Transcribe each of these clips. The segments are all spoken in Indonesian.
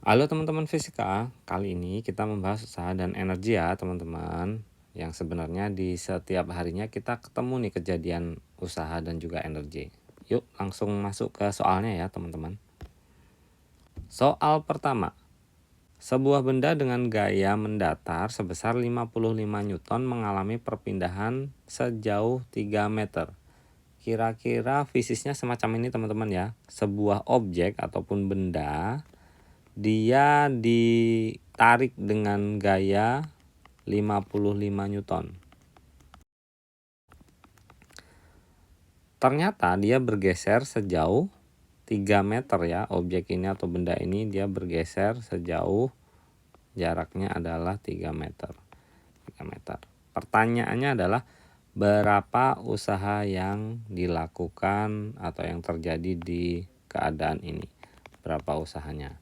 Halo teman-teman fisika, kali ini kita membahas usaha dan energi ya teman-teman. Yang sebenarnya di setiap harinya kita ketemu nih kejadian usaha dan juga energi. Yuk langsung masuk ke soalnya ya teman-teman. Soal pertama, sebuah benda dengan gaya mendatar sebesar 55 Newton mengalami perpindahan sejauh 3 meter. Kira-kira fisiknya semacam ini teman-teman ya. Sebuah objek ataupun benda dia ditarik dengan gaya 55 Newton. Ternyata dia bergeser sejauh 3 meter ya. Objek ini atau benda ini dia bergeser sejauh jaraknya adalah 3 meter. 3 meter. Pertanyaannya adalah berapa usaha yang dilakukan atau yang terjadi di keadaan ini? Berapa usahanya?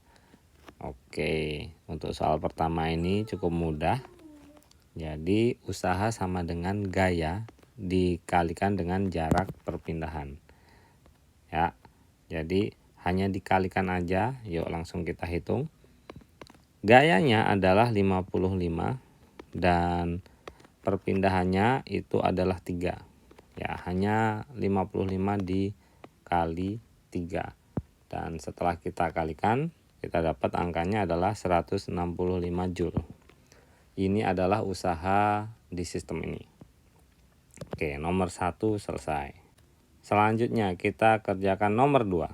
Oke, untuk soal pertama ini cukup mudah. Jadi usaha sama dengan gaya dikalikan dengan jarak perpindahan. Ya. Jadi hanya dikalikan aja. Yuk langsung kita hitung. Gayanya adalah 55 dan perpindahannya itu adalah 3. Ya, hanya 55 dikali 3. Dan setelah kita kalikan, kita dapat angkanya adalah 165 Joule. Ini adalah usaha di sistem ini. Oke, nomor 1 selesai. Selanjutnya kita kerjakan nomor 2.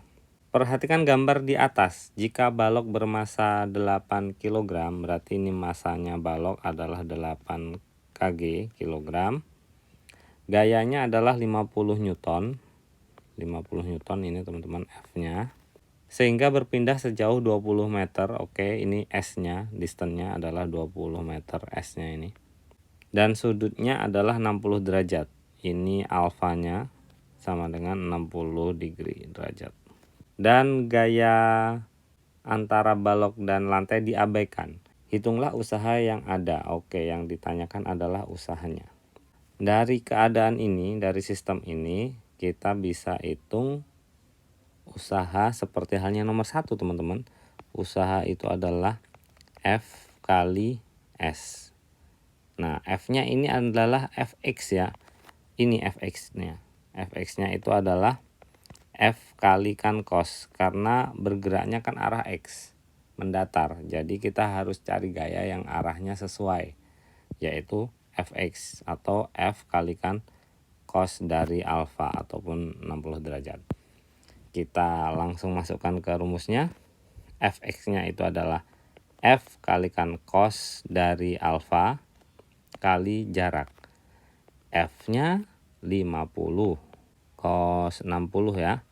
Perhatikan gambar di atas. Jika balok bermasa 8 kg, berarti ini masanya balok adalah 8 kg kilogram. Gayanya adalah 50 Newton. 50 Newton ini teman-teman F-nya. Sehingga berpindah sejauh 20 meter. Oke, ini S-nya, distance-nya adalah 20 meter S-nya ini. Dan sudutnya adalah 60 derajat. Ini alfanya sama dengan 60 derajat. Dan gaya antara balok dan lantai diabaikan. Hitunglah usaha yang ada. Oke, yang ditanyakan adalah usahanya. Dari keadaan ini, dari sistem ini, kita bisa hitung usaha seperti halnya nomor 1 teman-teman. Usaha itu adalah F kali S. Nah, F-nya ini adalah Fx ya. Ini Fx-nya. Fx-nya itu adalah F kalikan cos. Karena bergeraknya kan arah X. Mendatar. Jadi kita harus cari gaya yang arahnya sesuai. Yaitu Fx atau F kalikan cos dari alfa ataupun 60 derajat. Kita langsung masukkan ke rumusnya. Fx-nya itu adalah F kalikan cos dari alfa kali jarak. F-nya 50, cos 60 ya.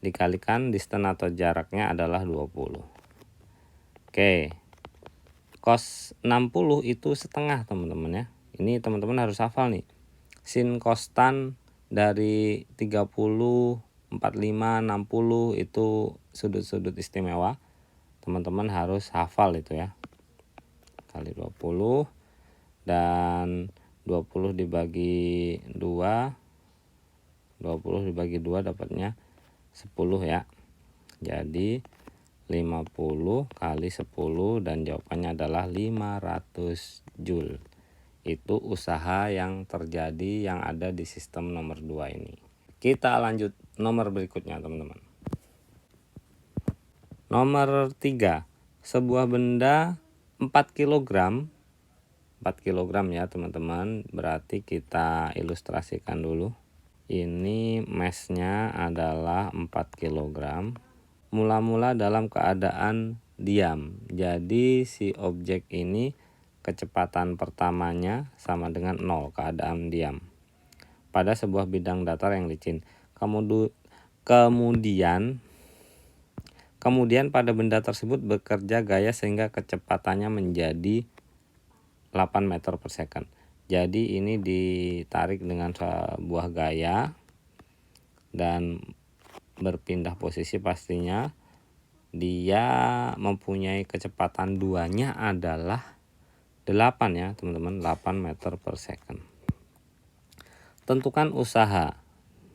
Dikalikan distance atau jaraknya adalah 20. Oke. Cos 60 itu setengah teman-teman ya. Ini teman-teman harus hafal nih. Sin cos tan dari 30, 45, 60 itu sudut-sudut istimewa. Teman-teman harus hafal itu ya. Kali 20 dan 20 dibagi 2. 20 dibagi 2 dapatnya 10 ya. Jadi 50 kali 10 dan jawabannya adalah 500 Joule. Itu usaha yang terjadi yang ada di sistem nomor 2 ini. Kita lanjut nomor berikutnya teman-teman. Nomor 3. Sebuah benda 4 kg. 4 kg ya teman-teman. Berarti kita ilustrasikan dulu. Ini mass-nya adalah 4 kg. Mula-mula dalam keadaan diam. Jadi si objek ini kecepatan pertamanya sama dengan 0, keadaan diam. Pada sebuah bidang datar yang licin. Kemudian pada benda tersebut bekerja gaya sehingga kecepatannya menjadi 8 meter per second. Jadi ini ditarik dengan sebuah gaya dan berpindah posisi pastinya. Dia mempunyai kecepatan duanya adalah 8 ya teman-teman, 8 meter per second. Tentukan usaha.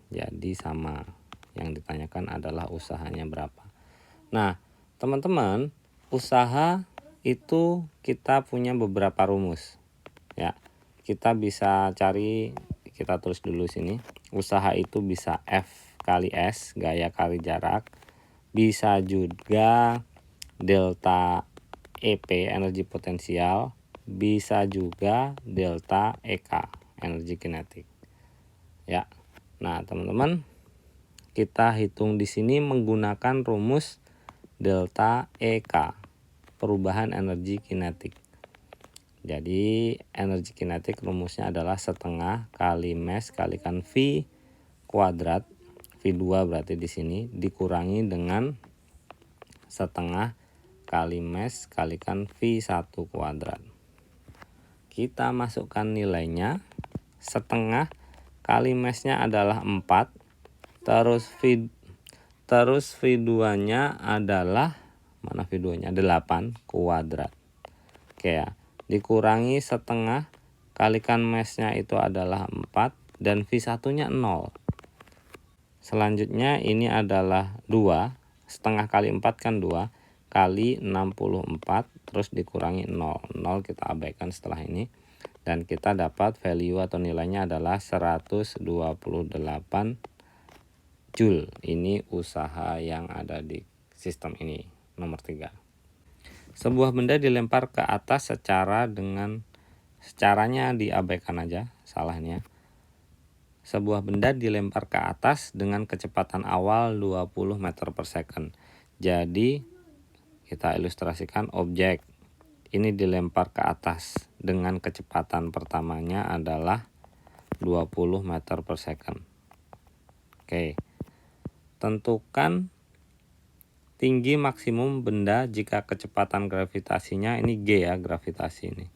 Jadi sama, yang ditanyakan adalah usahanya berapa. Nah teman-teman, usaha itu kita punya beberapa rumus ya. Kita bisa cari, kita tulis dulu sini. Usaha itu bisa F kali S, gaya kali jarak. Bisa juga delta EP, energi potensial. Bisa juga delta EK, energi kinetik. Ya. Nah, teman-teman, kita hitung di sini menggunakan rumus delta EK, perubahan energi kinetik. Jadi energi kinetik rumusnya adalah setengah kali mass kalikan V kuadrat, V2 berarti di sini, dikurangi dengan setengah kali mass kalikan V1 kuadrat. Kita masukkan nilainya, setengah kali massnya adalah 4, terus V2-nya adalah, mana V2-nya, 8 kuadrat. Oke ya, dikurangi setengah kalikan massnya itu adalah 4 dan V1-nya 0. Selanjutnya ini adalah 2, setengah kali 4 kan 2, kali 64 terus dikurangi 0. 0 kita abaikan setelah ini. Dan kita dapat value atau nilainya adalah 128 Joule. Ini usaha yang ada di sistem ini, nomor 3. Sebuah benda dilempar ke atas secaranya diabaikan aja salahnya. Sebuah benda dilempar ke atas dengan kecepatan awal 20 meter per second. Jadi kita ilustrasikan objek ini dilempar ke atas dengan kecepatan pertamanya adalah 20 meter per second. Oke. Tentukan tinggi maksimum benda jika kecepatan gravitasinya, ini G ya, gravitasi ini.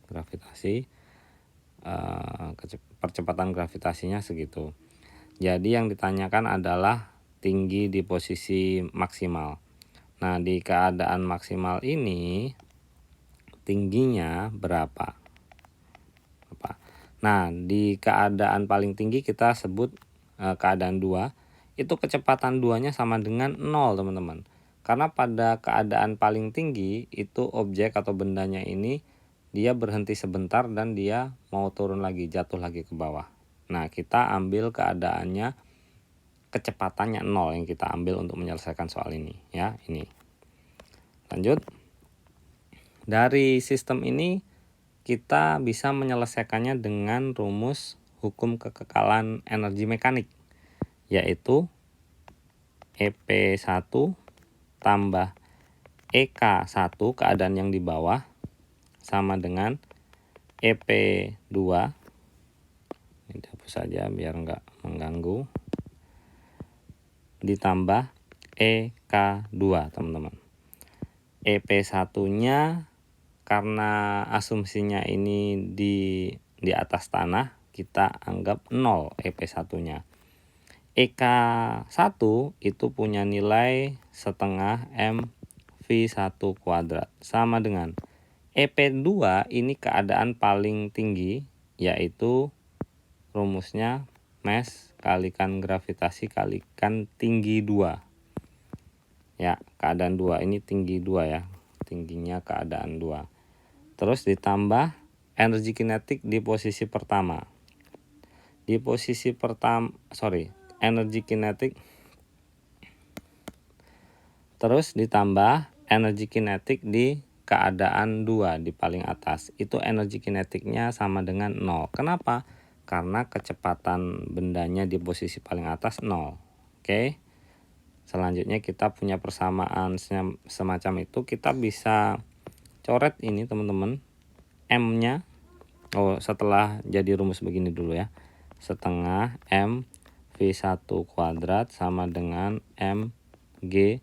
Percepatan gravitasinya segitu. Jadi yang ditanyakan adalah tinggi di posisi maksimal. Nah, di keadaan maksimal ini tingginya berapa? Nah, di keadaan paling tinggi kita sebut keadaan 2. Itu kecepatan 2-nya sama dengan 0, teman-teman. Karena pada keadaan paling tinggi itu objek atau bendanya ini dia berhenti sebentar dan dia mau turun lagi, jatuh lagi ke bawah. Nah, kita ambil keadaannya kecepatannya 0 yang kita ambil untuk menyelesaikan soal ini ya, ini. Lanjut. Dari sistem ini kita bisa menyelesaikannya dengan rumus hukum kekekalan energi mekanik, yaitu EP1 tambah EK1 keadaan yang di bawah sama dengan EP2, ini hapus saja biar enggak mengganggu, ditambah EK2, teman-teman. EP1-nya karena asumsinya ini di atas tanah, kita anggap 0 EP1-nya. EK1 itu punya nilai setengah M V1 kuadrat. Sama dengan EP2 ini keadaan paling tinggi, yaitu rumusnya mass kalikan gravitasi kalikan tinggi 2. Ya, keadaan 2 ini tinggi 2 ya. Tingginya keadaan 2. Terus ditambah energi kinetik di posisi pertama. Energi kinetik. Terus ditambah energi kinetik di keadaan 2 di paling atas. Itu energi kinetiknya sama dengan 0. Kenapa? Karena kecepatan bendanya di posisi paling atas 0. Oke. Selanjutnya kita punya persamaan semacam itu. Kita bisa coret ini, teman-teman. M-nya setelah jadi rumus begini dulu ya. Setengah M V1 kuadrat sama dengan M G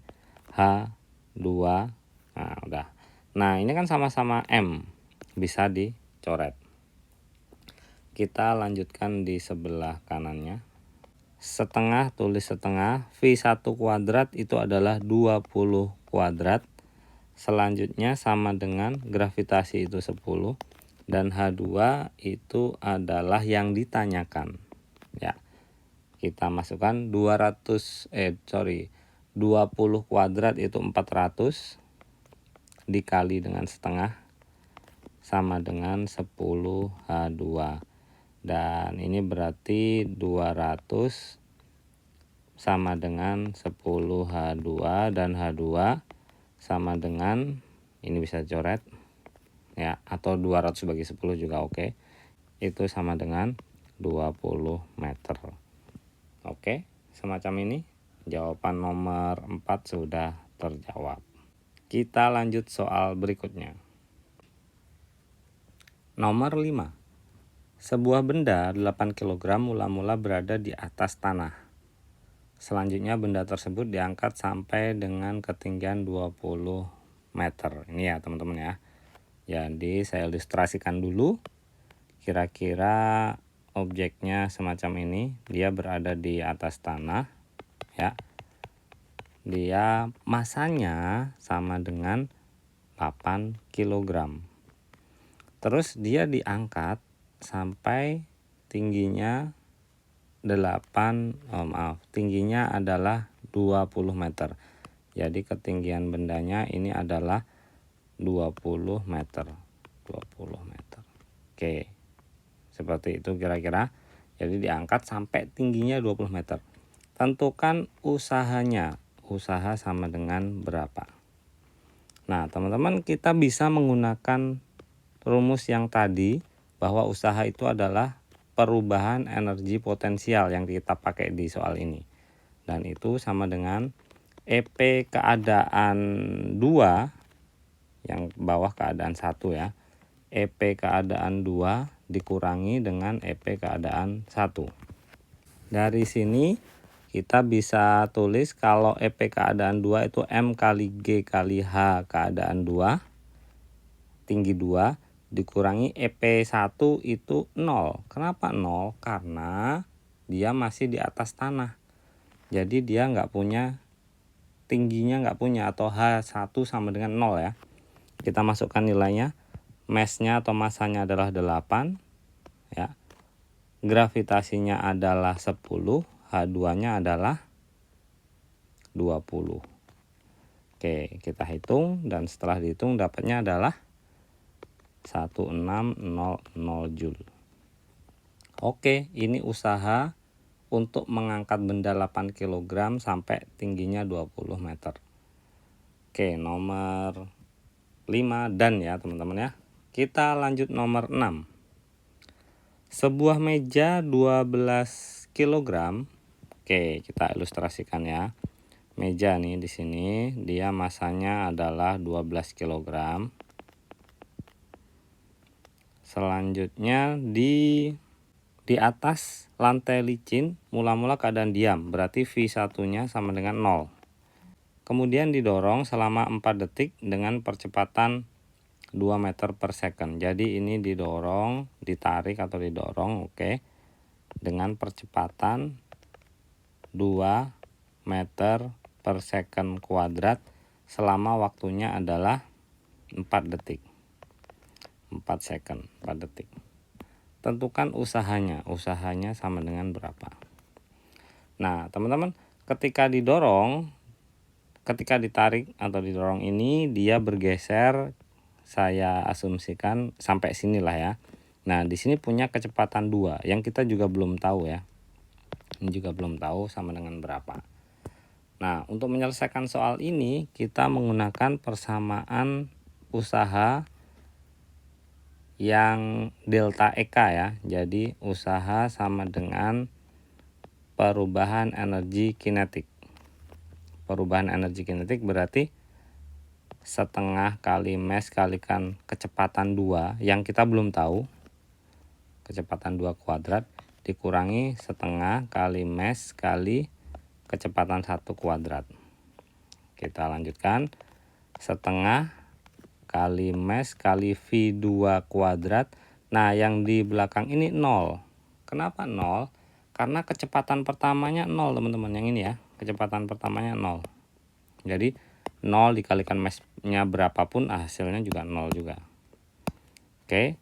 H2. Nah, udah. Nah, ini kan sama-sama M. Bisa dicoret. Kita lanjutkan di sebelah kanannya. Setengah, tulis setengah. V1 kuadrat itu adalah 20 kuadrat. Selanjutnya sama dengan gravitasi itu 10. Dan H2 itu adalah yang ditanyakan. Ya. Kita masukkan 20 kuadrat itu 400. dikali dengan setengah sama dengan 10H2. Dan ini berarti 200 sama dengan 10H2 dan H2 sama dengan, ini bisa coret ya, atau 200 bagi 10 juga oke. Itu sama dengan 20 meter. Oke, semacam ini. Jawaban nomor 4 sudah terjawab. Kita lanjut soal berikutnya. Nomor 5. Sebuah benda 8 kg mula-mula berada di atas tanah. Selanjutnya benda tersebut diangkat sampai dengan ketinggian 20 meter. Ini ya teman-teman ya. Jadi saya ilustrasikan dulu. Kira-kira objeknya semacam ini. Dia berada di atas tanah ya. Dia masanya sama dengan 8 kg. Terus dia diangkat sampai tingginya tingginya adalah 20 meter. Jadi ketinggian bendanya ini adalah 20 meter. 20 meter. Oke. Seperti itu kira-kira. Jadi diangkat sampai tingginya 20 meter. Tentukan usahanya. Usaha sama dengan berapa? Nah, teman-teman, kita bisa menggunakan rumus yang tadi bahwa usaha itu adalah perubahan energi potensial yang kita pakai di soal ini. Dan itu sama dengan EP keadaan 2 yang bawah keadaan 1 ya. EP keadaan 2 dikurangi dengan EP keadaan 1. Dari sini kita bisa tulis kalau EP keadaan 2 itu M kali G kali H keadaan 2 tinggi 2 dikurangi EP1 itu 0. Kenapa 0? Karena dia masih di atas tanah. Jadi dia nggak punya, tingginya nggak punya, atau H1 sama dengan 0 ya. Kita masukkan nilainya. Massnya atau masanya adalah 8 ya. Gravitasinya adalah 10, H2-nya adalah 20. Oke, kita hitung dan setelah dihitung dapatnya adalah 1600 Joule. Oke, ini usaha untuk mengangkat benda 8 kg sampai tingginya 20 meter. Oke, nomor 5 dan ya teman-teman ya. Kita lanjut nomor 6. Sebuah meja 12 kg. Oke, kita ilustrasikan ya. Meja nih di sini dia masanya adalah 12 kg. Selanjutnya di atas lantai licin mula-mula keadaan diam, berarti V1-nya sama dengan 0. Kemudian didorong selama 4 detik dengan percepatan 2 meter per second. Jadi ini didorong, ditarik atau didorong, oke, dengan percepatan 2 meter per second kuadrat selama waktunya adalah 4 detik. 4 second, 4 detik. Tentukan usahanya. Usahanya sama dengan berapa? Nah, teman-teman, ketika ditarik atau didorong ini dia bergeser, saya asumsikan sampai sinilah ya. Nah, di sini punya kecepatan 2 yang kita juga belum tahu ya. Ini juga belum tahu sama dengan berapa. Nah, untuk menyelesaikan soal ini kita menggunakan persamaan usaha yang delta EK ya. Jadi usaha sama dengan perubahan energi kinetik. Perubahan energi kinetik berarti setengah kali mass kalikan kecepatan 2 yang kita belum tahu, kecepatan 2 kuadrat dikurangi setengah kali mass kali kecepatan 1 kuadrat. Kita lanjutkan, setengah kali mass kali V2 kuadrat. Nah, yang di belakang ini 0. Kenapa 0? Karena kecepatan pertamanya 0 teman-teman, yang ini ya. Kecepatan pertamanya 0. Jadi 0 dikalikan mass-nya berapapun hasilnya juga 0 juga. Oke.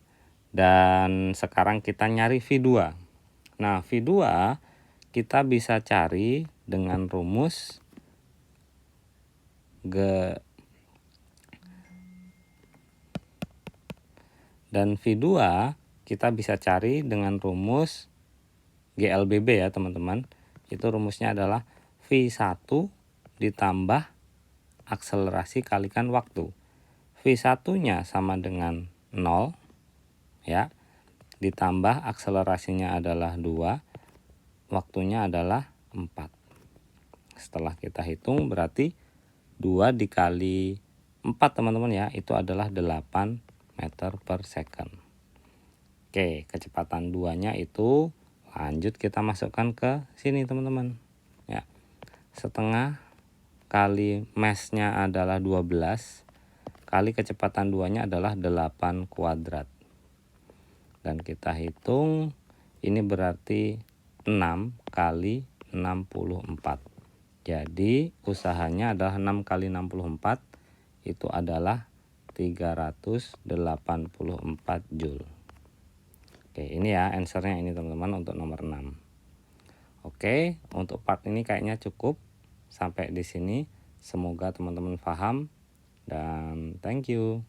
Dan sekarang kita nyari V2. Nah, V2 kita bisa cari dengan rumus Dan V2 kita bisa cari dengan rumus GLBB ya teman-teman. Itu rumusnya adalah V1 ditambah akselerasi kalikan waktu. V1-nya sama dengan 0 ya. Ditambah akselerasinya adalah 2, waktunya adalah 4. Setelah kita hitung berarti 2 dikali 4 teman-teman ya, itu adalah 8 meter per second. Oke, kecepatan 2-nya itu lanjut kita masukkan ke sini teman-teman ya. Setengah kali mass-nya adalah 12 kali kecepatan 2-nya adalah 8 kuadrat. Dan kita hitung ini berarti 6 kali 64. Jadi usahanya adalah 6 kali 64 itu adalah 384 Joule. Oke, ini ya answernya ini teman-teman untuk nomor 6. Oke, untuk part ini kayaknya cukup. Sampai di sini. Semoga teman-teman paham dan thank you.